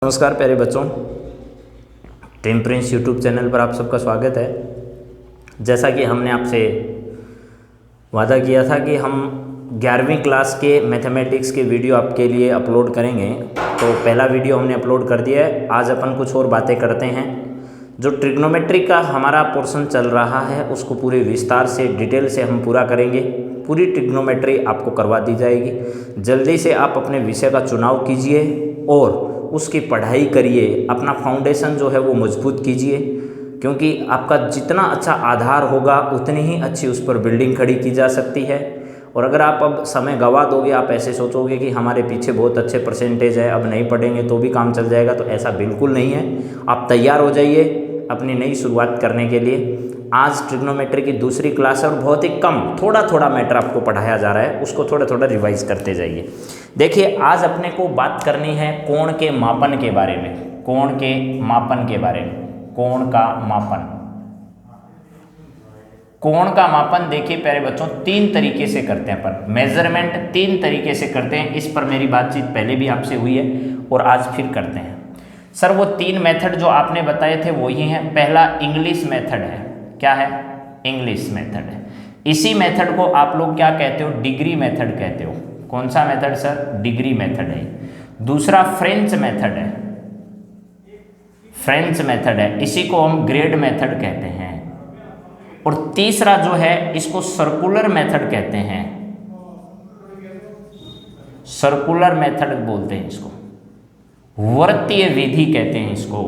नमस्कार प्यारे बच्चों, टीम प्रिंस यूट्यूब चैनल पर आप सबका स्वागत है। जैसा कि हमने आपसे वादा किया था कि हम 11वीं क्लास के मैथमेटिक्स के वीडियो आपके लिए अपलोड करेंगे, तो पहला वीडियो हमने अपलोड कर दिया है। आज अपन कुछ और बातें करते हैं। जो ट्रिग्नोमेट्री का हमारा पोर्शन चल रहा है उसको पूरे विस्तार से डिटेल से हम पूरा करेंगे। पूरी ट्रिग्नोमेट्री आपको करवा दी जाएगी। जल्दी से आप अपने विषय का चुनाव कीजिए और उसकी पढ़ाई करिए। अपना फाउंडेशन जो है वो मजबूत कीजिए, क्योंकि आपका जितना अच्छा आधार होगा उतनी ही अच्छी उस पर बिल्डिंग खड़ी की जा सकती है। और अगर आप अब समय गंवा दोगे, आप ऐसे सोचोगे कि हमारे पीछे बहुत अच्छे परसेंटेज है, अब नहीं पढ़ेंगे तो भी काम चल जाएगा, तो ऐसा बिल्कुल नहीं है। आप तैयार हो जाइए अपनी नई शुरुआत करने के लिए। आज ट्रिग्नोमेट्री की दूसरी क्लास है और बहुत ही कम थोड़ा थोड़ा मैटर आपको पढ़ाया जा रहा है, उसको थोड़ा थोड़ा रिवाइज करते जाइए। देखिए, आज अपने को बात करनी है कोण के मापन के बारे में। कोण के मापन के बारे में, कोण का मापन। कोण का मापन देखिए प्यारे बच्चों, तीन तरीके से करते हैं अपन। मेजरमेंट तीन तरीके से करते हैं। इस पर मेरी बातचीत पहले भी आपसे हुई है और आज फिर करते हैं। सर, वो तीन मेथड जो आपने बताए थे वही हैं। पहला इंग्लिश मेथड है। क्या है? इंग्लिश मेथड है। इसी मेथड को आप लोग क्या कहते हो? डिग्री मेथड कहते हो। कौन सा मेथड सर? डिग्री मेथड है। दूसरा फ्रेंच मेथड है। फ्रेंच मेथड है, इसी को हम ग्रेड मेथड कहते हैं। और तीसरा जो है इसको सर्कुलर मेथड कहते हैं। सर्कुलर मेथड बोलते हैं इसको। वृत्तीय विधि कहते हैं इसको।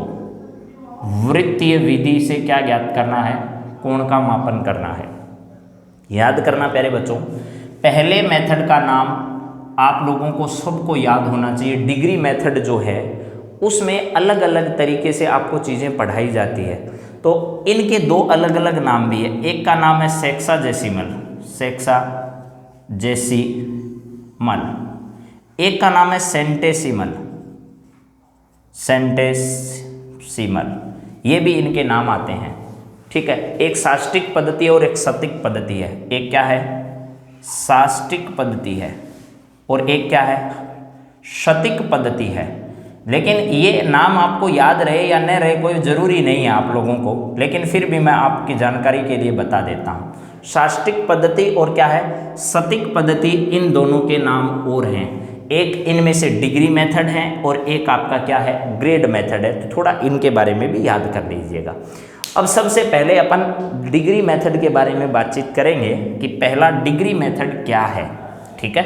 वृत्तीय विधि से क्या ज्ञात करना है? कोण का मापन करना है। याद करना प्यारे बच्चों, पहले मेथड का नाम आप लोगों को सबको याद होना चाहिए। डिग्री मेथड जो है उसमें अलग अलग तरीके से आपको चीज़ें पढ़ाई जाती है, तो इनके दो अलग अलग नाम भी है। एक का नाम है सेक्साजेसिमल, सेक्साजेसिमल। एक का नाम है सेंटेसिमल, सेंटेसिमल। ये भी इनके नाम आते हैं, ठीक है। एक साष्टिक पद्धति और एक शतिक पद्धति है। एक क्या है? साष्टिक पद्धति है और एक क्या है? शतिक पद्धति है। लेकिन ये नाम आपको याद रहे या न रहे कोई ज़रूरी नहीं है आप लोगों को, लेकिन फिर भी मैं आपकी जानकारी के लिए बता देता हूँ। साष्टिक पद्धति और क्या है? शतिक पद्धति, इन दोनों के नाम और हैं। एक इनमें से डिग्री मेथड है और एक आपका क्या है? ग्रेड मेथड है। तो थोड़ा इनके बारे में भी याद कर लीजिएगा। अब सबसे पहले अपन डिग्री मेथड के बारे में बातचीत करेंगे कि पहला डिग्री मेथड क्या है, ठीक है।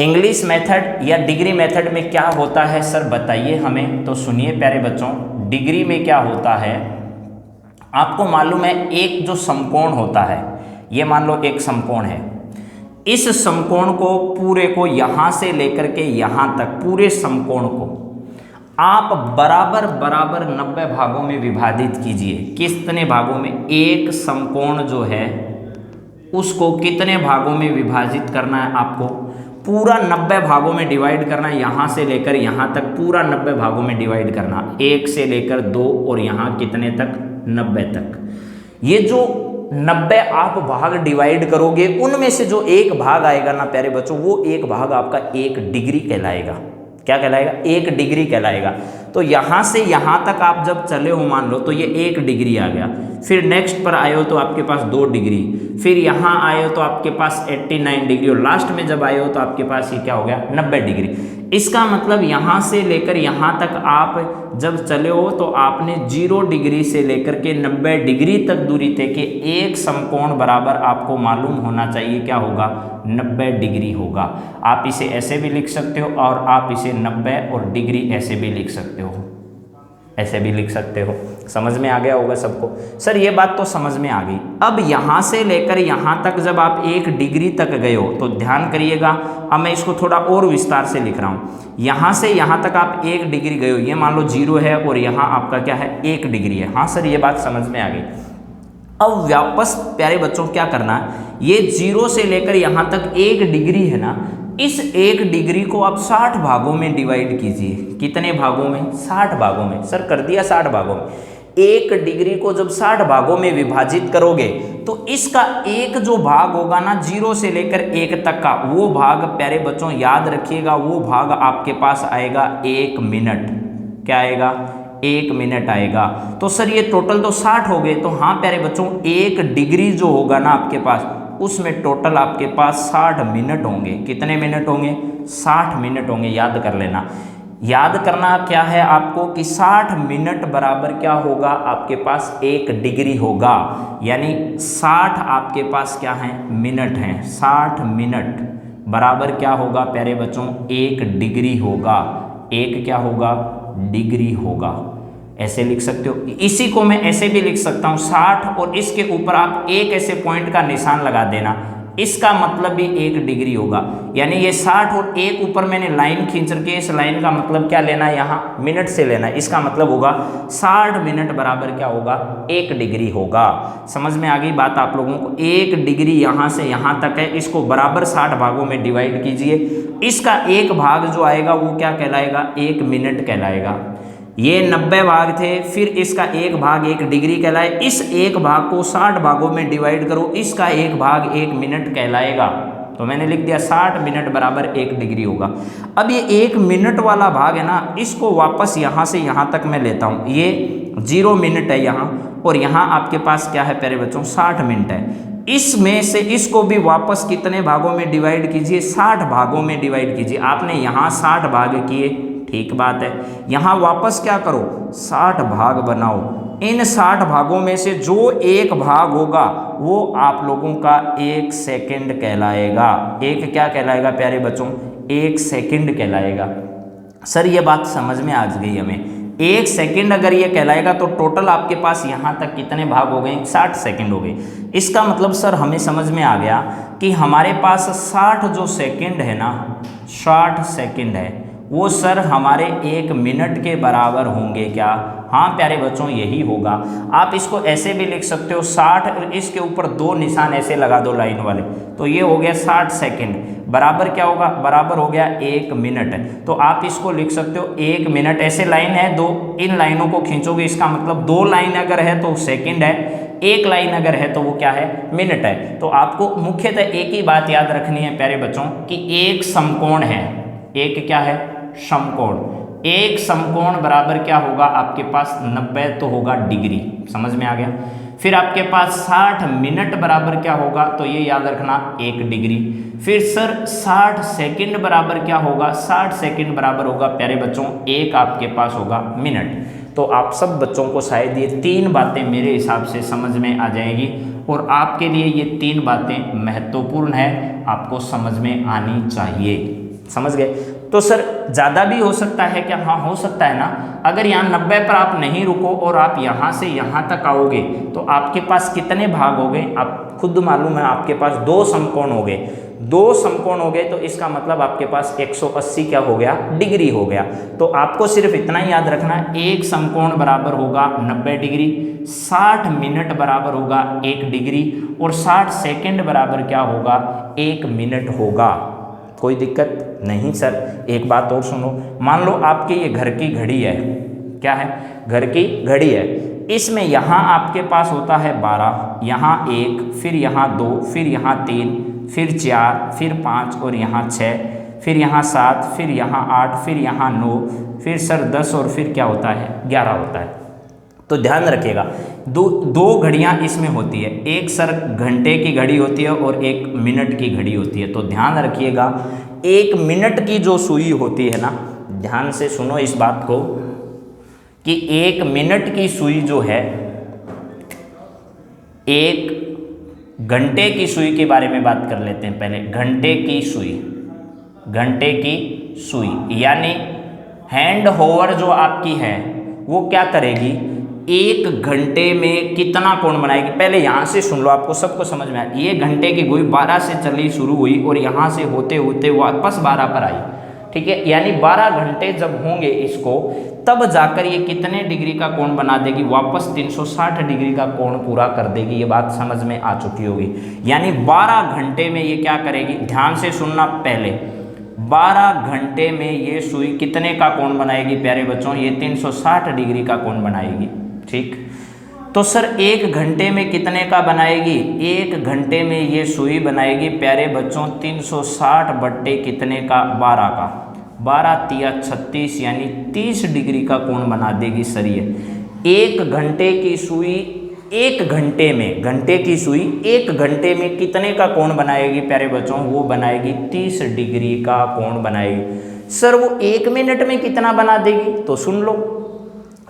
इंग्लिश मेथड या डिग्री मेथड में क्या होता है सर, बताइए हमें। तो सुनिए प्यारे बच्चों, डिग्री में क्या होता है आपको मालूम है। एक जो समकोण होता है, ये मान लो एक समकोण है। इस समकोण को पूरे को यहाँ से लेकर के यहाँ तक, पूरे समकोण को आप बराबर बराबर 90 भागों में विभाजित कीजिए। कितने भागों में? एक समकोण जो है उसको कितने भागों में विभाजित करना है आपको? पूरा 90 भागों में डिवाइड करना है। यहाँ से लेकर यहाँ तक पूरा 90 भागों में डिवाइड करना। 1 से लेकर 2 और यहाँ कितने तक? 90 तक। ये जो 90 आप भाग डिवाइड करोगे, उनमें से जो एक भाग आएगा ना प्यारे बच्चों, वो एक भाग आपका 1 डिग्री कहलाएगा। क्या कहलाएगा? 1 डिग्री कहलाएगा। तो यहाँ से यहाँ तक आप जब चले हो मान लो, तो ये 1 डिग्री आ गया। फिर नेक्स्ट पर आए हो तो आपके पास 2 डिग्री, फिर यहाँ आए हो तो आपके पास 89 डिग्री, और लास्ट में जब आए हो तो आपके पास ये क्या हो गया? 90 डिग्री। इसका मतलब यहाँ से लेकर यहाँ तक आप जब चले हो तो आपने 0 डिग्री से लेकर के 90 डिग्री तक दूरी तय कि एक समकोण बराबर आपको मालूम होना चाहिए क्या होगा? 90 डिग्री होगा। आप इसे ऐसे भी लिख सकते हो और आप इसे 90 और डिग्री ऐसे भी लिख सकते हो, ऐसे भी लिख सकते हो। समझ में आ गया होगा सबको? सर ये बात तो समझ में आ गई। अब यहाँ से लेकर यहाँ तक जब आप 1 डिग्री तक गए हो तो ध्यान करिएगा, अब मैं इसको थोड़ा और विस्तार से लिख रहा हूँ। यहाँ से यहाँ तक आप 1 डिग्री गए हो, ये मान लो 0 है और यहाँ आपका क्या है? 1 डिग्री है। हाँ सर, ये बात समझ में आ गई। अब वापस प्यारे बच्चों क्या करना है, ये 0 से लेकर यहाँ तक 1 डिग्री है ना, इस 1 डिग्री को आप 60 भागों में डिवाइड कीजिए। कितने भागों में? 60 भागों में। सर कर दिया 60 भागों में। 1 डिग्री को जब 60 भागों में विभाजित करोगे तो इसका एक जो भाग होगा ना 0 से लेकर 1 तक का, वो भाग प्यारे बच्चों याद रखिएगा, वो भाग आपके पास आएगा 1 मिनट। क्या आएगा, 1 मिनट आएगा। तो सर ये टोटल तो 60 हो गए। तो हाँ प्यारे बच्चों, 1 डिग्री जो होगा ना आपके पास, उसमें टोटल आपके पास 60 मिनट होंगे। कितने मिनट होंगे, 60 मिनट होंगे। याद कर लेना, याद करना क्या है आपको कि 60 मिनट बराबर क्या होगा, आपके पास 1 डिग्री होगा। यानी 60 आपके पास क्या है, मिनट हैं। 60 मिनट बराबर क्या होगा प्यारे बच्चों, 1 डिग्री होगा। 1 क्या होगा, डिग्री होगा। ऐसे लिख सकते हो। इसी को मैं ऐसे भी लिख सकता हूँ, 60 और इसके ऊपर आप एक ऐसे पॉइंट का निशान लगा देना, इसका मतलब भी 1 डिग्री होगा। यानी ये 60 और 1 ऊपर मैंने लाइन खींच के, इस लाइन का मतलब क्या लेना है, यहाँ मिनट से लेना है। इसका मतलब होगा 60 मिनट बराबर क्या होगा, 1 डिग्री होगा। समझ में आ गई बात आप लोगों को। 1 डिग्री यहाँ से यहाँ तक है, इसको बराबर 60 भागों में डिवाइड कीजिए। इसका एक भाग जो आएगा वो क्या कहलाएगा, 1 मिनट कहलाएगा। ये 90 भाग थे, फिर इसका एक भाग 1 डिग्री कहलाए। इस एक भाग को 60 भागों में डिवाइड करो, इसका एक भाग 1 मिनट कहलाएगा। तो मैंने लिख दिया 60 मिनट बराबर 1 डिग्री होगा। अब ये 1 मिनट वाला भाग है ना, इसको वापस यहाँ से यहाँ तक मैं लेता हूँ। ये 0 मिनट है यहाँ, और यहाँ आपके पास क्या है प्यारे बच्चों, 60 मिनट है। इसमें से इसको भी वापस कितने भागों में डिवाइड कीजिए, 60 भागों में डिवाइड कीजिए। आपने यहाँ 60 भाग किए, ठीक बात है। यहाँ वापस क्या करो, 60 भाग बनाओ। इन 60 भागों में से जो एक भाग होगा वो आप लोगों का 1 सेकंड कहलाएगा। एक क्या कहलाएगा प्यारे बच्चों, 1 सेकंड कहलाएगा। सर ये बात समझ में आ गई हमें। 1 सेकंड अगर ये कहलाएगा तो टोटल आपके पास यहाँ तक कितने भाग हो गए, 60 सेकंड हो गए। इसका मतलब सर हमें समझ में आ गया कि हमारे पास 60 जो सेकंड है ना, 60 सेकंड है, वो सर हमारे 1 मिनट के बराबर होंगे क्या। हाँ प्यारे बच्चों यही होगा। आप इसको ऐसे भी लिख सकते हो, 60 और इसके ऊपर 2 निशान ऐसे लगा दो लाइन वाले, तो ये हो गया 60 सेकंड बराबर क्या होगा, बराबर हो गया 1 मिनट। तो आप इसको लिख सकते हो 1 मिनट। ऐसे लाइन है 2, इन लाइनों को खींचोगे, इसका मतलब 2 लाइन अगर है तो सेकंड है, 1 लाइन अगर है तो वो क्या है, मिनट है। तो आपको मुख्यतः एक ही बात याद रखनी है प्यारे बच्चों कि एक समकोण है, एक क्या है, समकोण। एक समकोण बराबर क्या होगा आपके पास, 90 तो होगा डिग्री। समझ में आ गया। फिर आपके पास 60 मिनट बराबर क्या होगा, तो ये याद रखना 1 डिग्री। फिर सर 60 सेकंड बराबर क्या होगा, 60 सेकंड बराबर होगा प्यारे बच्चों 1 आपके पास होगा मिनट। तो आप सब बच्चों को शायद ये 3 बातें मेरे हिसाब से समझ में आ जाएगी, और आपके लिए ये 3 बातें महत्वपूर्ण है, आपको समझ में आनी चाहिए। समझ गए। तो सर ज़्यादा भी हो सकता है क्या, हाँ हो सकता है ना। अगर यहाँ 90 पर आप नहीं रुको और आप यहाँ से यहाँ तक आओगे तो आपके पास कितने भाग हो गए, आप खुद मालूम है। आपके पास 2 समकोण हो गए, 2 समकोण हो गए, तो इसका मतलब आपके पास 180 क्या हो गया, डिग्री हो गया। तो आपको सिर्फ इतना ही याद रखना, एक समकोण बराबर होगा 90 डिग्री, 60 मिनट बराबर होगा 1 डिग्री, और 60 सेकंड बराबर क्या होगा, 1 मिनट होगा। कोई दिक्कत नहीं सर। एक बात और सुनो, मान लो आपके ये घर की घड़ी है, क्या है, घर की घड़ी है। इसमें यहाँ आपके पास होता है 12, यहाँ 1, फिर यहाँ 2, फिर यहाँ 3, फिर 4, फिर 5, और यहाँ 6, फिर यहाँ 7, फिर यहाँ 8, फिर यहाँ 9, फिर सर 10, और फिर क्या होता है, 11 होता है। तो ध्यान रखिएगा, दो घड़ियाँ इसमें होती है, एक सर घंटे की घड़ी होती है और एक मिनट की घड़ी होती है। तो ध्यान रखिएगा, 1 मिनट की जो सुई होती है ना, ध्यान से सुनो इस बात को कि 1 मिनट की सुई जो है, 1 घंटे की सुई के बारे में बात कर लेते हैं पहले। घंटे की सुई, घंटे की सुई यानी हैंड होवर जो आपकी है वो क्या करेगी, 1 घंटे में कितना कोण बनाएगी। पहले यहाँ से सुन लो, आपको सबको समझ में आया। ये घंटे की सुई 12 से चली शुरू हुई और यहाँ से होते होते वापस 12 पर आई, ठीक है। यानी 12 घंटे जब होंगे इसको, तब जाकर ये कितने डिग्री का कोण बना देगी, वापस 360 डिग्री का कोण पूरा कर देगी। ये बात समझ में आ चुकी होगी। यानी 12 घंटे में ये क्या करेगी, ध्यान से सुनना पहले, 12 घंटे में ये सुई कितने का कोण बनाएगी प्यारे बच्चों, ये 360 डिग्री का कोण बनाएगी, ठीक। तो सर 1 घंटे में कितने का बनाएगी, 1 घंटे में ये सुई बनाएगी प्यारे बच्चों 360 बट्टे कितने का, 12 का। 12 तिया 36 यानी 30 डिग्री का कोण बना देगी सर ये। 1 घंटे की सुई 1 घंटे में, घंटे की सुई 1 घंटे में कितने का कोण बनाएगी प्यारे बच्चों? वो बनाएगी 30 डिग्री का कोण बनाएगी। सर वो 1 मिनट में कितना बना देगी? तो सुन लो,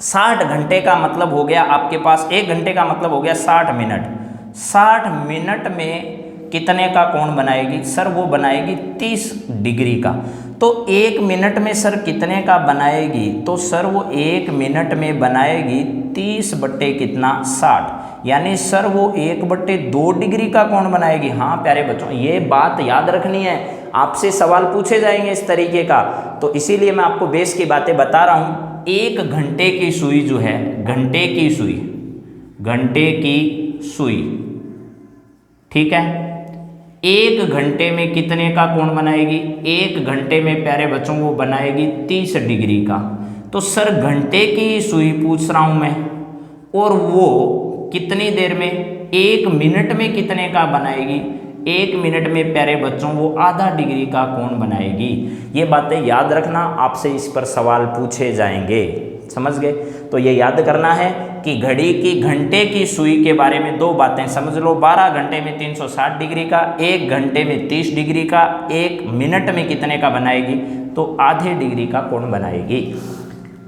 60 घंटे का मतलब हो गया आपके पास, 1 घंटे का मतलब हो गया 60 मिनट। 60 मिनट में कितने का कोण बनाएगी? सर वो बनाएगी 30 डिग्री का। तो 1 मिनट में सर कितने का बनाएगी? तो सर वो 1 मिनट में बनाएगी 30 बट्टे कितना? 60, यानी सर वो 1/2 डिग्री का कोण बनाएगी। हाँ प्यारे बच्चों, ये बात याद रखनी है, आपसे सवाल पूछे जाएंगे इस तरीके का, तो इसीलिए मैं आपको बेस की बातें बता रहा हूँ। 1 घंटे की सुई जो है, घंटे की सुई, घंटे की सुई, ठीक है, 1 घंटे में कितने का कोण बनाएगी? 1 घंटे में प्यारे बच्चों वो बनाएगी 30 डिग्री का। तो सर घंटे की सुई पूछ रहा हूं मैं, और वो कितनी देर में? 1 मिनट में कितने का बनाएगी? 1 मिनट में प्यारे बच्चों वो आधा डिग्री का कोण बनाएगी। ये बातें याद रखना, आपसे इस पर सवाल पूछे जाएंगे, समझ गए? तो ये याद करना है कि घड़ी की घंटे की सुई के बारे में 2 बातें समझ लो। 12 घंटे में 360 डिग्री का, 1 घंटे में 30 डिग्री का, 1 मिनट में कितने का बनाएगी? तो आधे डिग्री का कोण बनाएगी।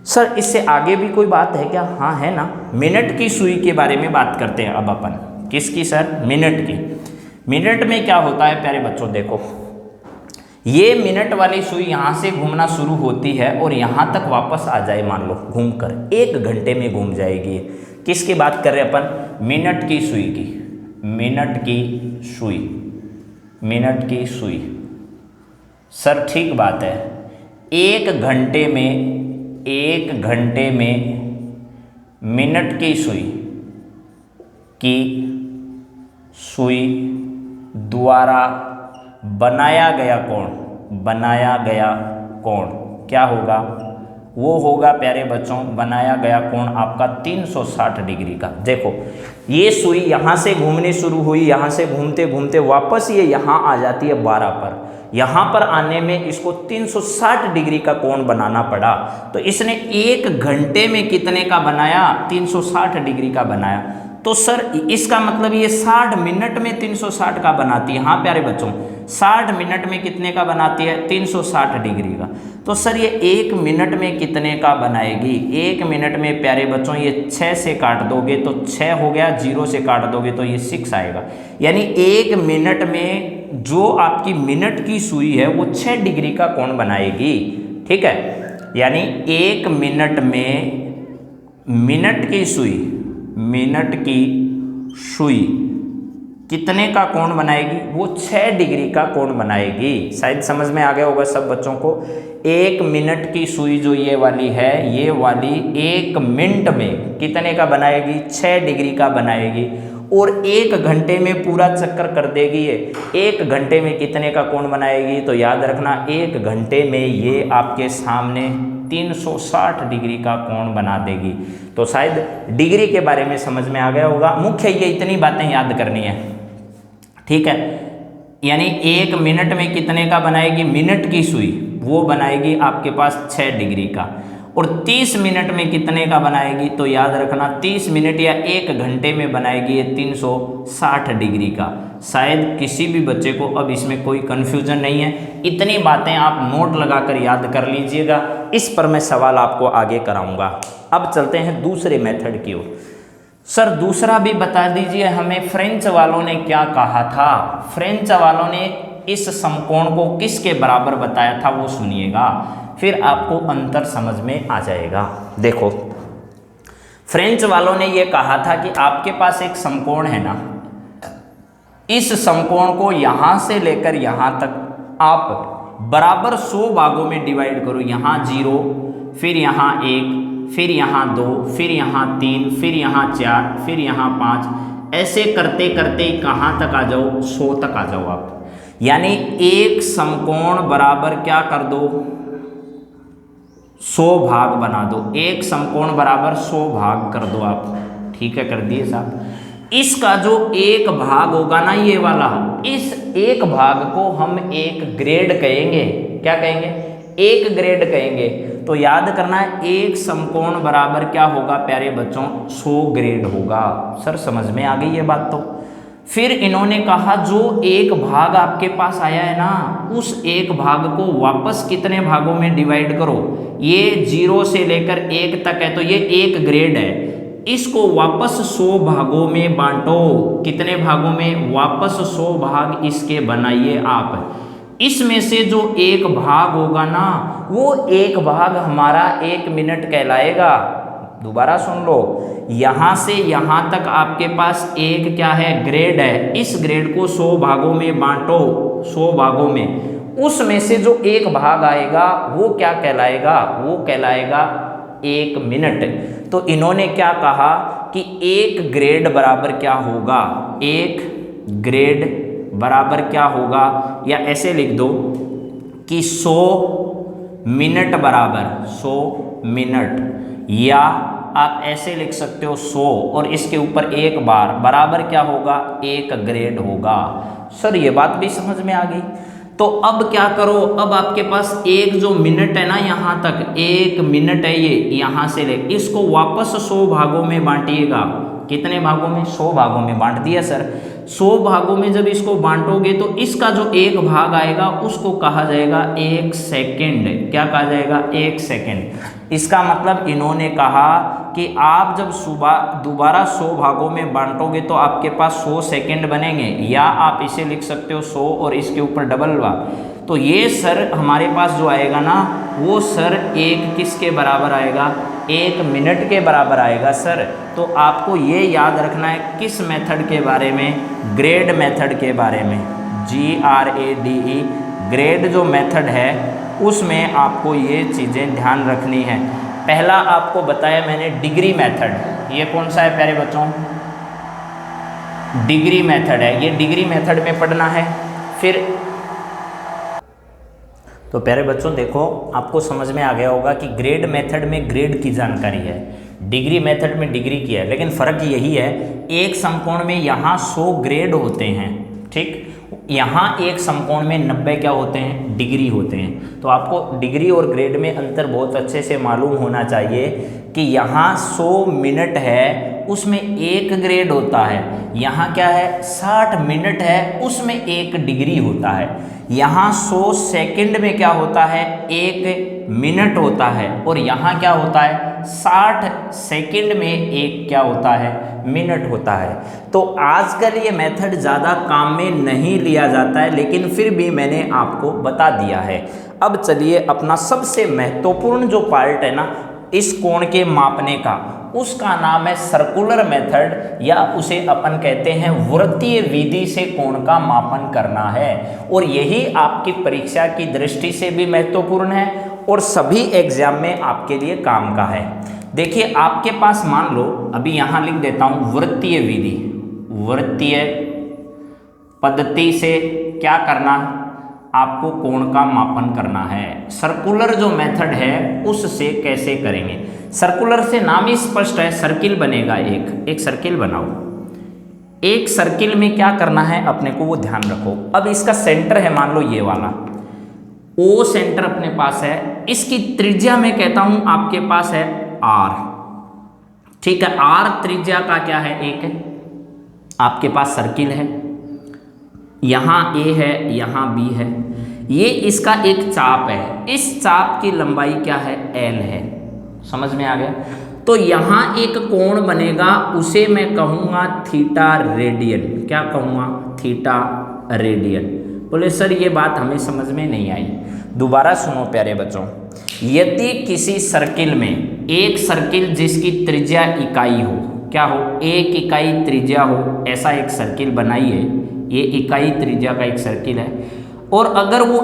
सर इससे आगे भी कोई बात है क्या? हाँ है ना। मिनट की सुई के बारे में बात करते हैं अब अपन। किसकी सर? मिनट की। मिनट में क्या होता है प्यारे बच्चों? देखो, ये मिनट वाली सुई यहाँ से घूमना शुरू होती है और यहाँ तक वापस आ जाए, मान लो घूमकर 1 घंटे में घूम जाएगी। किसकी बात कर रहे हैं अपन? मिनट की सुई की। मिनट की सुई, मिनट की सुई। सर ठीक बात है, 1 घंटे में, 1 घंटे में मिनट की सुई की सुई द्वारा बनाया गया कोण, बनाया गया कोण क्या होगा? वो होगा प्यारे बच्चों, बनाया गया कोण आपका 360 डिग्री का। देखो ये सुई यहाँ से घूमनी शुरू हुई, यहाँ से घूमते घूमते वापस ये यहाँ आ जाती है 12 पर। यहाँ पर आने में इसको 360 डिग्री का कोण बनाना पड़ा। तो इसने 1 घंटे में कितने का बनाया? 360 डिग्री का बनाया। तो सर इसका मतलब ये 60 मिनट में 360 का बनाती है। हाँ प्यारे बच्चों, 60 मिनट में कितने का बनाती है? 360 डिग्री का। तो सर ये 1 मिनट में कितने का बनाएगी? 1 मिनट में प्यारे बच्चों ये 6 से काट दोगे तो 6 हो गया, 0 से काट दोगे तो ये 6 आएगा। यानी 1 मिनट में जो आपकी मिनट की सुई है वो 6 डिग्री का कोण बनाएगी, ठीक है। यानी 1 मिनट में मिनट की सुई, मिनट की सुई कितने का कोण बनाएगी? वो 6 डिग्री का कोण बनाएगी। शायद समझ में आ गया होगा सब बच्चों को। 1 मिनट की सुई जो ये वाली है, ये वाली 1 मिनट में कितने का बनाएगी? 6 डिग्री का बनाएगी। और 1 घंटे में पूरा चक्कर कर देगी ये। 1 घंटे में कितने का कोण बनाएगी? तो याद रखना 1 घंटे में ये आपके सामने 360 डिग्री का कोण बना देगी। तो शायद डिग्री के बारे में समझ में आ गया होगा। मुख्य ये इतनी बातें याद करनी है, ठीक है। यानी 1 मिनट में कितने का बनाएगी? मिनट की सुई वो बनाएगी आपके पास 6 डिग्री का। और 30 मिनट में कितने का बनाएगी? तो याद रखना 30 मिनट या 1 घंटे में बनाएगी ये 360 डिग्री का। शायद किसी भी बच्चे को अब इसमें कोई कन्फ्यूजन नहीं है। इतनी बातें आप नोट लगाकर याद कर लीजिएगा, इस पर मैं सवाल आपको आगे कराऊंगा। अब चलते हैं दूसरे मेथड की ओर। सर दूसरा भी बता दीजिए हमें, फ्रेंच वालों ने क्या कहा था? फ्रेंच वालों ने इस समकोण को किसके बराबर बताया था वो सुनिएगा, फिर आपको अंतर समझ में आ जाएगा। देखो फ्रेंच वालों ने ये कहा था कि आपके पास एक समकोण है ना, इस समकोण को यहाँ से लेकर यहाँ तक आप बराबर 100 भागों में डिवाइड करो। यहाँ 0, फिर यहाँ 1, फिर यहाँ 2, फिर यहाँ 3, फिर यहाँ 4, फिर यहाँ 5, ऐसे करते करते कहाँ तक आ जाओ? 100 तक आ जाओ आप। यानी एक समकोण बराबर क्या कर दो? 100 भाग बना दो। एक समकोण बराबर 100 भाग कर दो आप, ठीक है, कर दिए साहब। इसका जो एक भाग होगा ना ये वाला, इस एक भाग को हम एक ग्रेड कहेंगे। क्या कहेंगे? एक ग्रेड कहेंगे। तो याद करना है एक समकोण बराबर क्या होगा प्यारे बच्चों, 100 ग्रेड होगा। सर समझ में आ गई ये बात। तो फिर इन्होंने कहा जो एक भाग आपके पास आया है ना, उस एक भाग को वापस कितने भागों में डिवाइड करो। ये 0 से लेकर 1 तक है तो ये 1 ग्रेड है, इसको वापस 100 भागों में बांटो। कितने भागों में, वापस 100 भाग इसके बनाइए आप। इसमें से जो एक भाग होगा ना, वो एक भाग हमारा 1 मिनट कहलाएगा। दोबारा सुन लो, यहां से यहां तक आपके पास एक क्या है, ग्रेड है। इस ग्रेड को 100 भागों में बांटो, 100 भागों में। उसमें से जो एक भाग आएगा वो क्या कहलाएगा, वो कहलाएगा 1 मिनट। तो इन्होंने क्या कहा कि 1 ग्रेड बराबर क्या होगा, 1 ग्रेड बराबर क्या होगा, या ऐसे लिख दो कि 100 मिनट बराबर 100 मिनट, या आप ऐसे लिख सकते हो 100 और इसके ऊपर एक बार बराबर क्या होगा, 1 ग्रेड होगा। सर ये बात भी समझ में आ गई। तो अब क्या करो, अब आपके पास एक जो मिनट है ना, यहाँ तक 1 मिनट है, ये यहाँ से ले, इसको वापस 100 भागों में बांटिएगा। कितने भागों में, 100 भागों में बांट दिया सर। 100 भागों में जब इसको बांटोगे तो इसका जो एक भाग आएगा उसको कहा जाएगा 1 सेकेंड। क्या कहा जाएगा, 1 सेकेंड। इसका मतलब इन्होंने कहा कि आप जब सुबह दोबारा 100 भागों में बांटोगे तो आपके पास 100 सेकेंड बनेंगे, या आप इसे लिख सकते हो 100 और इसके ऊपर डबल भाग। तो ये सर हमारे पास जो आएगा ना, वो सर एक किसके बराबर आएगा, 1 मिनट के बराबर आएगा सर। तो आपको ये याद रखना है किस मेथड के बारे में, ग्रेड मेथड के बारे में, GRADE ग्रेड जो मेथड है उसमें आपको ये चीज़ें ध्यान रखनी है। पहला आपको बताया मैंने डिग्री मेथड, ये कौन सा है प्यारे बच्चों, डिग्री मेथड है, ये डिग्री मेथड में पढ़ना है। फिर तो प्यारे बच्चों देखो, आपको समझ में आ गया होगा कि ग्रेड मेथड में ग्रेड की जानकारी है, डिग्री मेथड में डिग्री की है, लेकिन फ़र्क यही है एक समकोण में यहाँ 100 ग्रेड होते हैं, ठीक, यहाँ एक समकोण में 90 क्या होते हैं, डिग्री होते हैं। तो आपको डिग्री और ग्रेड में अंतर बहुत अच्छे से मालूम होना चाहिए कि यहाँ 100 मिनट है उसमें 1 ग्रेड होता है, यहाँ क्या है 60 मिनट है उसमें 1 डिग्री होता है, यहाँ 100 सेकंड में क्या होता है 1 मिनट होता है, और यहाँ क्या होता है 60 सेकंड में 1 क्या होता है मिनट होता है। तो आजकल ये मेथड ज़्यादा काम में नहीं लिया जाता है, लेकिन फिर भी मैंने आपको बता दिया है। अब चलिए अपना सबसे महत्वपूर्ण जो पार्ट है ना इस कोण के मापने का, उसका नाम है सर्कुलर मेथड, या उसे अपन कहते हैं वृत्तीय विधि से कोण का मापन करना है। और यही आपकी परीक्षा की दृष्टि से भी महत्वपूर्ण है और सभी एग्जाम में आपके लिए काम का है। देखिए आपके पास मान लो, अभी यहाँ लिख देता हूँ वृत्तीय विधि, वृत्तीय पद्धति से क्या करना, आपको कोण का मापन करना है। सर्कुलर जो मेथड है उससे कैसे करेंगे, सर्कुलर से नाम ही स्पष्ट है, सर्किल बनेगा, एक सर्किल बनाओ। एक सर्किल में क्या करना है अपने को वो ध्यान रखो। अब इसका सेंटर है मान लो ये वाला, O सेंटर अपने पास है, इसकी त्रिज्या में कहता हूं आपके पास है R, ठीक है। R त्रिज्या का क्या है, एक आपके पास सर्किल है, यहाँ A है यहाँ B है, ये इसका एक चाप है, इस चाप की लंबाई क्या है L है, समझ में आ गया। तो यहाँ एक कोण बनेगा, उसे मैं कहूँगा थीटा रेडियन, क्या कहूँगा थीटा रेडियन। बोले सर ये बात हमें समझ में नहीं आई। दोबारा सुनो प्यारे बच्चों, यदि किसी सर्किल में एक सर्किल जिसकी त्रिज्या इकाई हो, क्या हो 1 इकाई त्रिज्या हो, ऐसा एक सर्किल बनाइए, ये इकाई त्रिज्या का एक सर्किल है, और अगर वो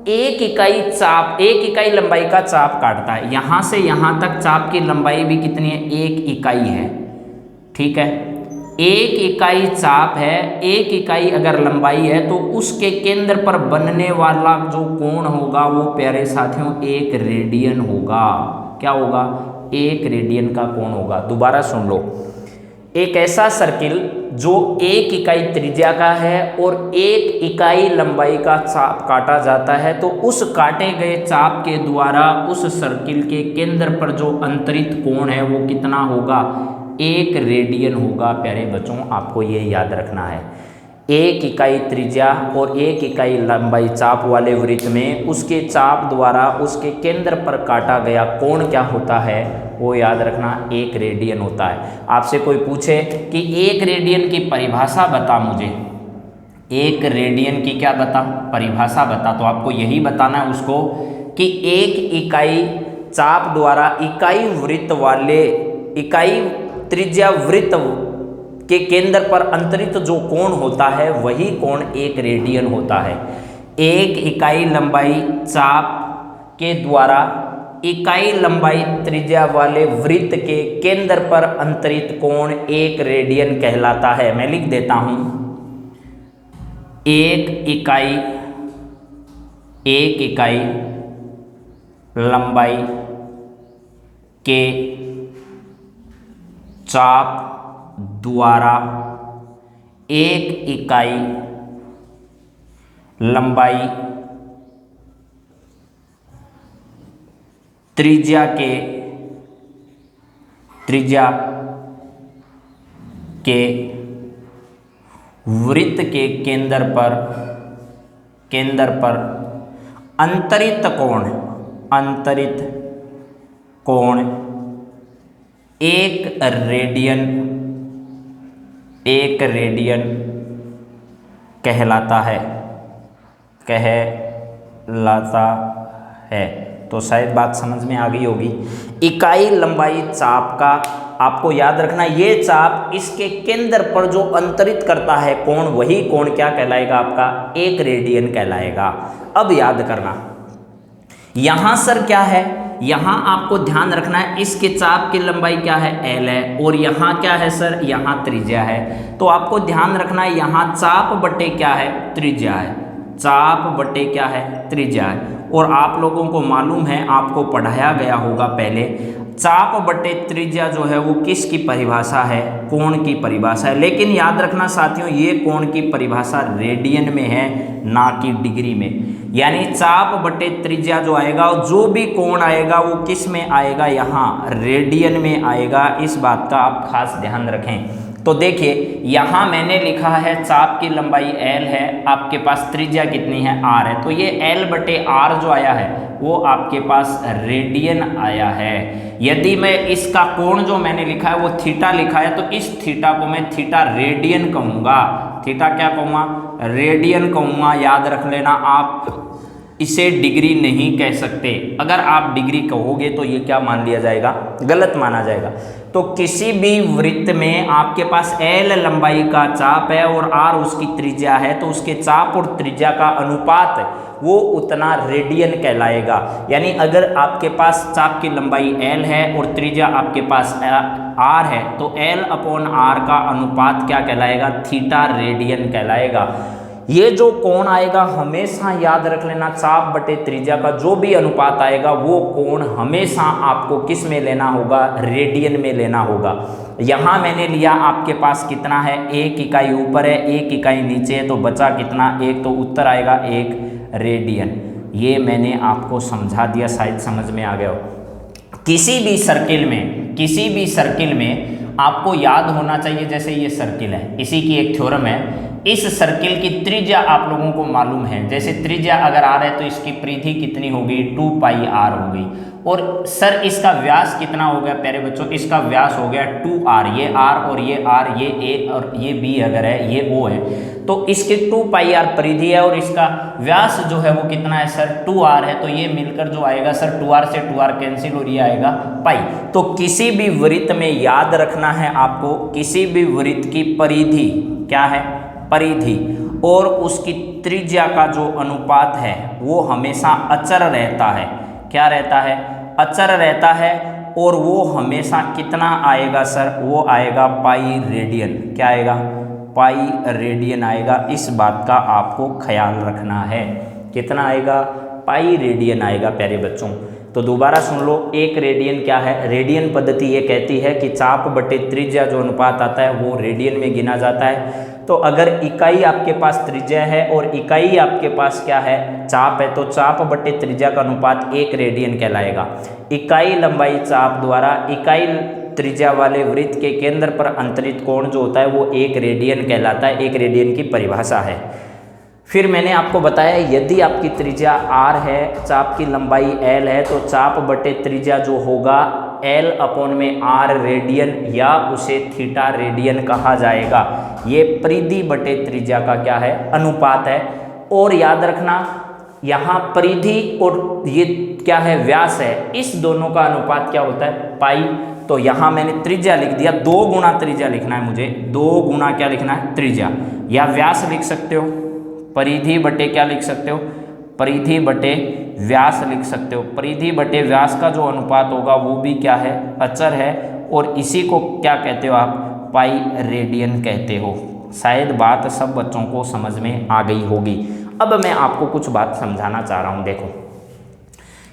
1 इकाई चाप 1 इकाई लंबाई का चाप काटता है, यहाँ से यहाँ तक चाप की लंबाई भी कितनी है 1 इकाई है, ठीक है। 1 इकाई चाप है, 1 इकाई अगर लंबाई है तो उसके केंद्र पर बनने वाला जो कोण होगा वो प्यारे साथियों 1 रेडियन होगा। क्या होगा, 1 रेडियन का कोण होगा। दोबारा सुन लो, एक ऐसा सर्किल जो 1 इकाई त्रिज्या का है और 1 इकाई लंबाई का चाप काटा जाता है, तो उस काटे गए चाप के द्वारा उस सर्किल के केंद्र पर जो अंतरित कोण है वो कितना होगा, 1 रेडियन होगा। प्यारे बच्चों, आपको ये याद रखना है। 1 इकाई त्रिज्या और 1 इकाई लंबाई चाप वाले वृत्त में उसके चाप द्वारा उसके केंद्र पर काटा गया कोण क्या होता है, वो याद रखना, 1 रेडियन होता है। आपसे कोई पूछे कि 1 रेडियन की परिभाषा बता मुझे, 1 रेडियन की क्या बता, परिभाषा बता, तो आपको यही बताना है उसको कि 1 इकाई चाप द्वारा इकाई वृत्त वाले इकाई त्रिज्या वृत्त के केंद्र पर अंतरित जो कोण होता है वही कोण 1 रेडियन होता है। 1 इकाई लंबाई चाप के द्वारा इकाई लंबाई त्रिज्या वाले वृत्त के केंद्र पर अंतरित कोण 1 रेडियन कहलाता है। मैं लिख देता हूं, 1 इकाई लंबाई के चाप द्वारा 1 इकाई लंबाई त्रिज्या के वृत्त के केंद्र पर अंतरित कोण 1 रेडियन कहलाता है। तो शायद बात समझ में आ गई होगी। इकाई लंबाई चाप का आपको याद रखना, ये चाप इसके केंद्र पर जो अंतरित करता है कोण, वही कोण क्या कहलाएगा, आपका 1 रेडियन कहलाएगा। अब याद करना, यहां सर क्या है, यहां आपको ध्यान रखना है इसके चाप की लंबाई क्या है, L है, और यहां क्या है सर, यहां त्रिज्या है। तो आपको ध्यान रखना है यहां चाप बटे क्या है, त्रिज्या है, चाप बटे क्या है, त्रिज्या है। और आप लोगों को मालूम है, आपको पढ़ाया गया होगा पहले, चाप बटे त्रिज्या जो है वो किसकी परिभाषा है, कोण की परिभाषा है। लेकिन याद रखना साथियों, ये कोण की परिभाषा रेडियन में है, ना कि डिग्री में। यानी चाप बटे त्रिज्या जो आएगा, जो भी कोण आएगा वो किस में आएगा, यहाँ रेडियन में आएगा। इस बात का आप खास ध्यान रखें। तो देखिए, यहाँ मैंने लिखा है चाप की लंबाई L है, आपके पास त्रिज्या कितनी है, R है, तो ये L बटे R जो आया है वो आपके पास रेडियन आया है। यदि मैं इसका कोण जो मैंने लिखा है वो थीटा लिखा है, तो इस थीटा को मैं थीटा रेडियन कहूँगा। थीटा क्या कहूँगा, रेडियन कहूँगा। याद रख लेना, आप इसे डिग्री नहीं कह सकते। अगर आप डिग्री कहोगे तो ये क्या मान लिया जाएगा, गलत माना जाएगा। तो किसी भी वृत्त में आपके पास L लंबाई का चाप है और R उसकी त्रिज्या है, तो उसके चाप और त्रिज्या का अनुपात वो उतना रेडियन कहलाएगा। यानी अगर आपके पास चाप की लंबाई L है और त्रिज्या आपके पास R है, तो L अपॉन R का अनुपात क्या कहलाएगा, थीटा रेडियन कहलाएगा। ये जो कोण आएगा हमेशा याद रख लेना, चाप बटे त्रिज्या का जो भी अनुपात आएगा वो कोण हमेशा आपको किस में लेना होगा, रेडियन में लेना होगा। यहाँ मैंने लिया, आपके पास कितना है, 1 इकाई ऊपर है, 1 इकाई नीचे है, तो बचा कितना, 1, तो उत्तर आएगा 1 रेडियन। ये मैंने आपको समझा दिया, शायद समझ में आ गया हो। किसी भी सर्किल में आपको याद होना चाहिए, जैसे ये सर्किल है, इसी की एक थ्योरम है। इस सर्किल की त्रिज्या आप लोगों को मालूम है, जैसे त्रिज्या अगर R है तो इसकी परिधि कितनी होगी, 2 पाई R हो गई। और सर इसका व्यास कितना हो गया प्यारे बच्चों, इसका व्यास हो गया 2R। ये R और ये R, ये A और ये B अगर है, ये O है, तो इसकी 2 पाई R परिधि है और इसका व्यास जो है वो कितना है सर, 2R है। तो ये मिलकर जो आएगा सर, 2R से 2R कैंसिल और ये आएगा पाई। तो किसी भी वृत्त में याद रखना है आपको, किसी भी वृत्त की परिधि क्या है, परिधि और उसकी त्रिज्या का जो अनुपात है वो हमेशा अचर रहता है। क्या रहता है, अचर रहता है। और वो हमेशा कितना आएगा सर, वो आएगा पाई रेडियन। क्या आएगा, पाई रेडियन आएगा। इस बात का आपको ख्याल रखना है, कितना आएगा, पाई रेडियन आएगा प्यारे बच्चों। तो दोबारा सुन लो, एक रेडियन क्या है? रेडियन पद्धति ये कहती है कि चाप बटे त्रिज्या जो अनुपात आता है वो रेडियन में गिना जाता है। तो अगर इकाई आपके पास त्रिज्या है और इकाई आपके पास क्या है? चाप है, तो चाप बटे त्रिज्या का अनुपात 1 रेडियन कहलाएगा। इकाई लंबाई चाप द्वारा इकाई त्रिज्या वाले वृत्त के केंद्र पर अंतरित कोण जो होता है वो 1 रेडियन कहलाता है। 1 रेडियन की परिभाषा है। फिर मैंने आपको बताया यदि आपकी त्रिज्या r है, चाप की लंबाई l है, तो चाप बटे त्रिज्या जो होगा l अपॉन में r रेडियन या उसे थीटा रेडियन कहा जाएगा। ये परिधि बटे त्रिज्या का क्या है? अनुपात है। और याद रखना यहाँ परिधि और ये क्या है? व्यास है। इस दोनों का अनुपात क्या होता है? पाई। तो यहाँ मैंने त्रिज्या लिख दिया, 2 गुना त्रिज्या लिखना है मुझे, 2 गुना क्या लिखना है? त्रिज्या। या व्यास लिख सकते हो, परिधि बटे क्या लिख सकते हो? परिधि बटे व्यास लिख सकते हो। परिधि बटे व्यास का जो अनुपात होगा वो भी क्या है? अचर है। और इसी को क्या कहते हो आप? पाई रेडियन कहते हो। शायद बात सब बच्चों को समझ में आ गई होगी। अब मैं आपको कुछ बात समझाना चाह रहा हूँ। देखो,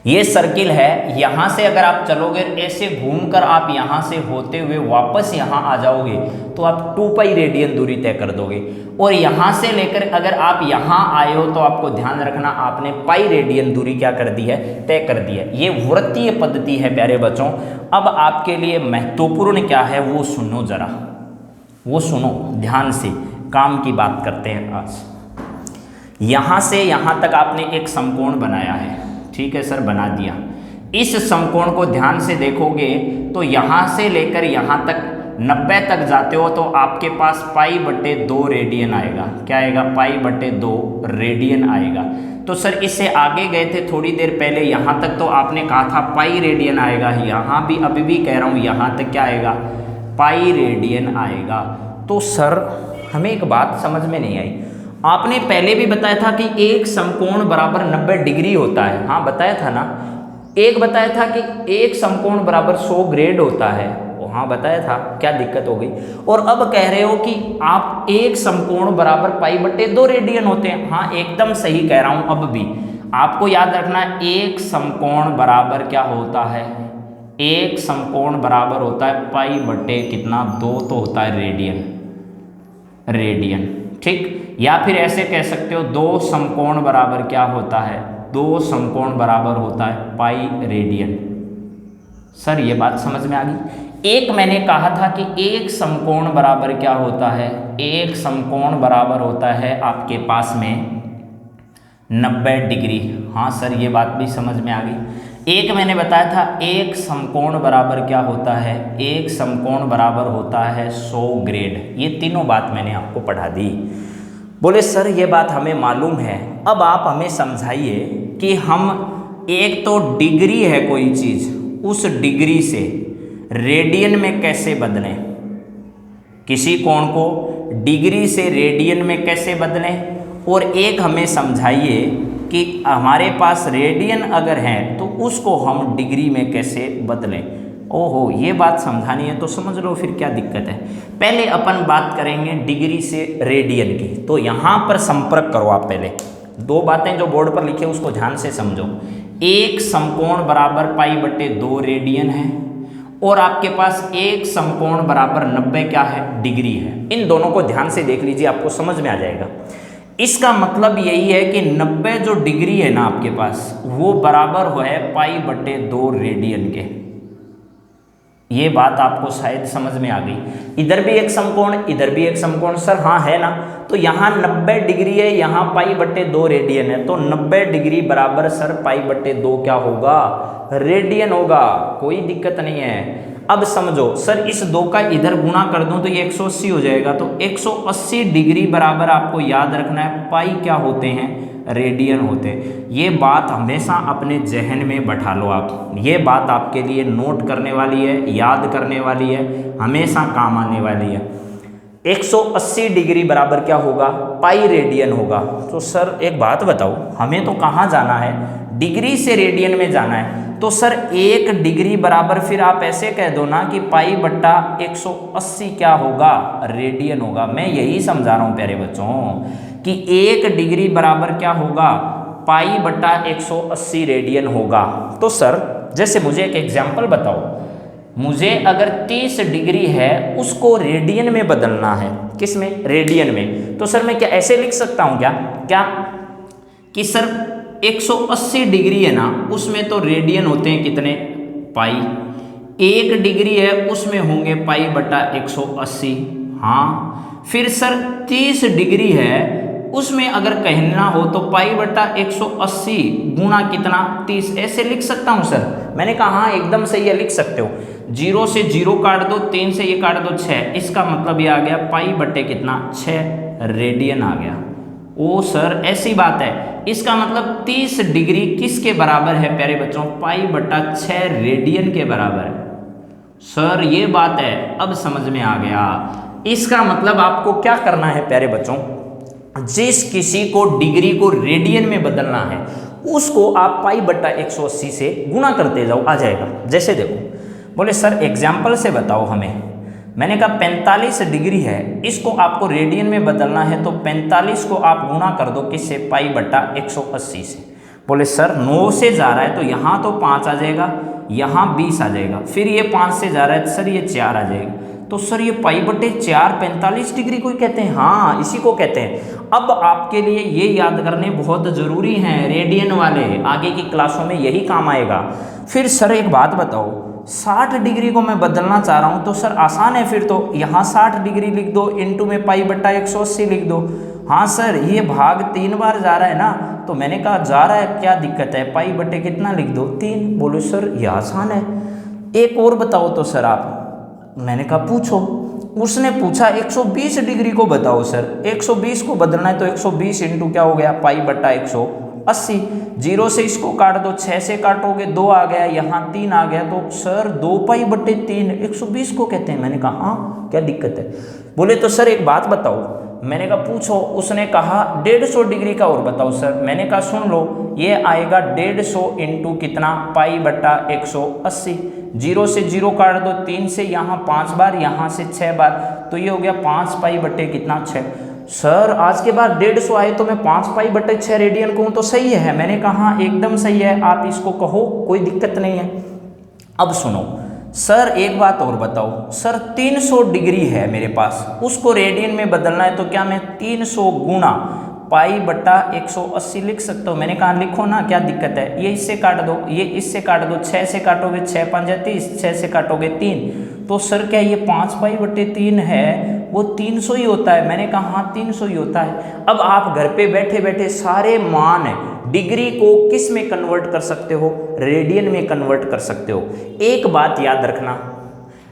ये सर्किल है, यहाँ से अगर आप चलोगे ऐसे घूमकर आप यहाँ से होते हुए वापस यहाँ आ जाओगे तो आप 2 पाई रेडियन दूरी तय कर दोगे। और यहाँ से लेकर अगर आप यहाँ आए हो तो आपको ध्यान रखना आपने पाई रेडियन दूरी क्या कर दी है? तय कर दी है। ये वृत्तीय पद्धति है प्यारे बच्चों। अब आपके लिए महत्वपूर्ण क्या है वो सुनो जरा, वो सुनो ध्यान से। काम की बात करते हैं आज। यहाँ से यहाँ तक आपने एक समकोण बनाया है, ठीक है सर, बना दिया। इस समकोण को ध्यान से देखोगे तो यहाँ से लेकर यहाँ तक 90 तक जाते हो तो आपके पास पाई बटे 2 रेडियन आएगा। क्या आएगा? पाई बटे 2 रेडियन आएगा। तो सर इससे आगे गए थे थोड़ी देर पहले, यहाँ तक तो आपने कहा था पाई रेडियन आएगा। यहाँ भी अभी भी कह रहा हूँ यहाँ तक क्या आएगा? पाई रेडियन आएगा। तो सर हमें एक बात समझ में नहीं आई, आपने पहले भी बताया था कि एक समकोण बराबर 90 डिग्री होता है। हाँ बताया था ना। एक बताया था कि एक समकोण बराबर 100 ग्रेड होता है। हाँ बताया था, क्या दिक्कत हो गई? और अब कह रहे हो कि आप एक समकोण बराबर पाई बटे 2 रेडियन होते हैं। हाँ एकदम सही कह रहा हूँ। अब भी आपको याद रखना एक समकोण बराबर क्या होता है? एक समकोण बराबर होता है पाई बटे कितना? 2 तो होता है रेडियन, रेडियन, ठीक। या फिर ऐसे कह सकते हो 2 समकोण बराबर क्या होता है? 2 समकोण बराबर होता है पाई रेडियन। सर ये बात समझ में आ गई। एक मैंने कहा था कि एक समकोण बराबर क्या होता है? एक समकोण बराबर होता है आपके पास में 90 डिग्री। हाँ सर ये बात भी समझ में आ गई। एक मैंने बताया था एक समकोण बराबर क्या होता है? एक समकोण बराबर होता है 100 ग्रेड। ये तीनों बात मैंने आपको पढ़ा दी। बोले सर ये बात हमें मालूम है, अब आप हमें समझाइए कि हम एक तो डिग्री है कोई चीज़, उस डिग्री से रेडियन में कैसे बदलें? किसी कोण को डिग्री से रेडियन में कैसे बदलें? और एक हमें समझाइए कि हमारे पास रेडियन अगर है तो उसको हम डिग्री में कैसे बदलें। ओहो ये बात समझानी है तो समझ लो फिर क्या दिक्कत है। पहले अपन बात करेंगे डिग्री से रेडियन की। तो यहाँ पर संपर्क करो आप। पहले 2 बातें जो बोर्ड पर लिखे उसको ध्यान से समझो। एक समकोण बराबर पाई बटे 2 रेडियन है और आपके पास एक समकोण बराबर 90 क्या है? डिग्री है। इन दोनों को ध्यान से देख लीजिए, आपको समझ में आ जाएगा। इसका मतलब यही है कि 90 जो डिग्री है ना आपके पास वो बराबर है पाई बटे 2 रेडियन के। ये बात आपको शायद समझ में आ गई। इधर भी एक समकोण, इधर भी एक समकोण। सर हाँ है ना। तो यहाँ 90 डिग्री है, यहाँ पाई बटे 2 रेडियन है। तो 90 डिग्री बराबर सर पाई बटे 2 क्या होगा? रेडियन होगा। कोई दिक्कत नहीं है। अब समझो सर इस 2 का इधर गुणा कर दूं तो ये 180 हो जाएगा। तो 180 डिग्री बराबर आपको याद रखना है पाई क्या होते हैं? रेडियन होते हैं। ये बात हमेशा अपने जहन में बैठा लो आप। ये बात आपके लिए नोट करने वाली है, याद करने वाली है, हमेशा काम आने वाली है। 180 डिग्री बराबर क्या होगा? पाई रेडियन होगा। तो सर एक बात बताओ, हमें तो कहाँ जाना है? डिग्री से रेडियन में जाना है। तो सर 1 डिग्री बराबर फिर आप ऐसे कह दो ना कि पाई बट्टा 180 क्या होगा? रेडियन होगा। मैं यही समझा रहा हूँ प्यारे बच्चों कि 1 डिग्री बराबर क्या होगा? पाई बटा 180 रेडियन होगा। तो सर जैसे मुझे एक एग्जाम्पल बताओ, मुझे अगर 30 डिग्री है उसको रेडियन में बदलना है, किस में, रेडियन में। तो सर मैं क्या ऐसे लिख सकता हूँ क्या कि सर 180 डिग्री है ना, उसमें तो रेडियन होते हैं कितने, पाई। 1 डिग्री है उसमें होंगे पाई बटा 180। हाँ, फिर सर 30 डिग्री है उसमें अगर कहना हो तो पाई बटा 180 गुणा कितना, 30। ऐसे लिख सकता हूँ सर। मैंने कहा हाँ एकदम सही है, लिख सकते हो। 0 से 0 काट दो, 3 से ये काट दो 6, इसका मतलब ये आ गया पाई बटे कितना, 6 रेडियन आ गया। ओ सर ऐसी बात है, इसका मतलब 30 डिग्री किसके बराबर है प्यारे बच्चों, पाई बटा 6 रेडियन के बराबर है। सर ये बात है, अब समझ में आ गया। इसका मतलब आपको क्या करना है प्यारे बच्चों, जिस किसी को डिग्री को रेडियन में बदलना है उसको आप पाई बटा 180 से गुणा करते जाओ, आ जाएगा। जैसे देखो, बोले सर एग्जाम्पल से बताओ हमें। मैंने कहा 45 डिग्री है, इसको आपको रेडियन में बदलना है तो 45 को आप गुणा कर दो किससे, पाई बटा 180 से। बोले सर 9 से जा रहा है तो यहाँ तो 5 आ जाएगा, यहाँ 20 आ जाएगा, फिर ये 5 से जा रहा है तो सर ये 4 आ जाएगा। तो सर ये पाई बटे 4 45 डिग्री को कहते हैं, हाँ इसी को कहते हैं। अब आपके लिए ये याद करने बहुत ज़रूरी हैं रेडियन वाले, आगे की क्लासों में यही काम आएगा। फिर सर एक बात बताओ, 60 डिग्री को मैं बदलना चाह रहा हूँ तो सर आसान है, फिर तो यहाँ 60 डिग्री लिख दो, इनटू में पाई बट्टा 180 लिख दो। हाँ सर ये भाग 3 बार जा रहा है ना, तो मैंने कहा जा रहा है क्या दिक्कत है, पाई बटे कितना लिख दो, 3। बोलो सर ये आसान है। एक और बताओ तो सर आप। मैंने कहा पूछो। उसने पूछा 120 डिग्री को बताओ सर। 120 को बदलना है तो 120 इंटू क्या हो गया, पाई बट्टा 180। 0 से इसको काट दो, 6 से काटोगे 2 आ गया, यहाँ 3 आ गया, तो सर 2 पाई बट्टे 3 120 को कहते हैं। मैंने कहा हाँ क्या दिक्कत है। बोले तो सर एक बात बताओ। मैंने कहा पूछो। उसने कहा 150 डिग्री का और बताओ सर। मैंने कहा सुन लो, ये आएगा 150 इंटू कितना, पाई बट्टा 180। 0 से 0 काट दो, 3 से यहाँ 5 बार, यहाँ से 6 बार, तो ये हो गया 5 पाई बट्टे कितना, 6। सर आज के बाद 150 आए तो मैं 5 पाई बट्टे 6 रेडियन कहूँ तो सही है। मैंने कहा एकदम सही है, आप इसको कहो कोई दिक्कत नहीं है। अब सुनो सर एक बात और बताओ। सर 300 डिग्री है मेरे पास, उसको रेडियन में बदलना है तो क्या मैं 300 गुणा पाई बट्टा 180 लिख सकता हूँ। मैंने कहा लिखो ना, क्या दिक्कत है। ये इससे काट दो, ये इससे काट दो, 6 से काटोगे 6 5 30, 6 से काटोगे 3, तो सर क्या ये 5 पाई बट्टे 3 है वो 300 ही होता है। मैंने कहा हाँ 300 ही होता है। अब आप घर पे बैठे बैठे सारे मान डिग्री को किस में कन्वर्ट कर सकते हो, रेडियन में कन्वर्ट कर सकते हो। एक बात याद रखना,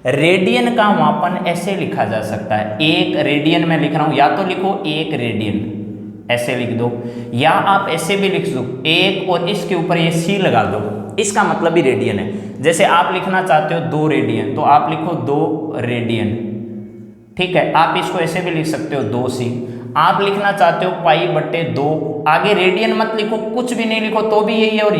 रेडियन का मापन ऐसे लिखा जा सकता है। 1 रेडियन में लिख रहा हूँ, या तो लिखो 1 रेडियन ऐसे लिख दो, या आप ऐसे भी लिख दो 1 और इसके ऊपर ये सी लगा दो, इसका मतलब ही रेडियन है। जैसे आप लिखना चाहते हो 2 रेडियन तो आप लिखो 2 रेडियन, ठीक है। आप इसको ऐसे भी लिख सकते हो 2 सी। आप लिखना चाहते हो पाई बट्टे 2, आगे रेडियन मत लिखो, कुछ भी नहीं लिखो तो भी यही है, और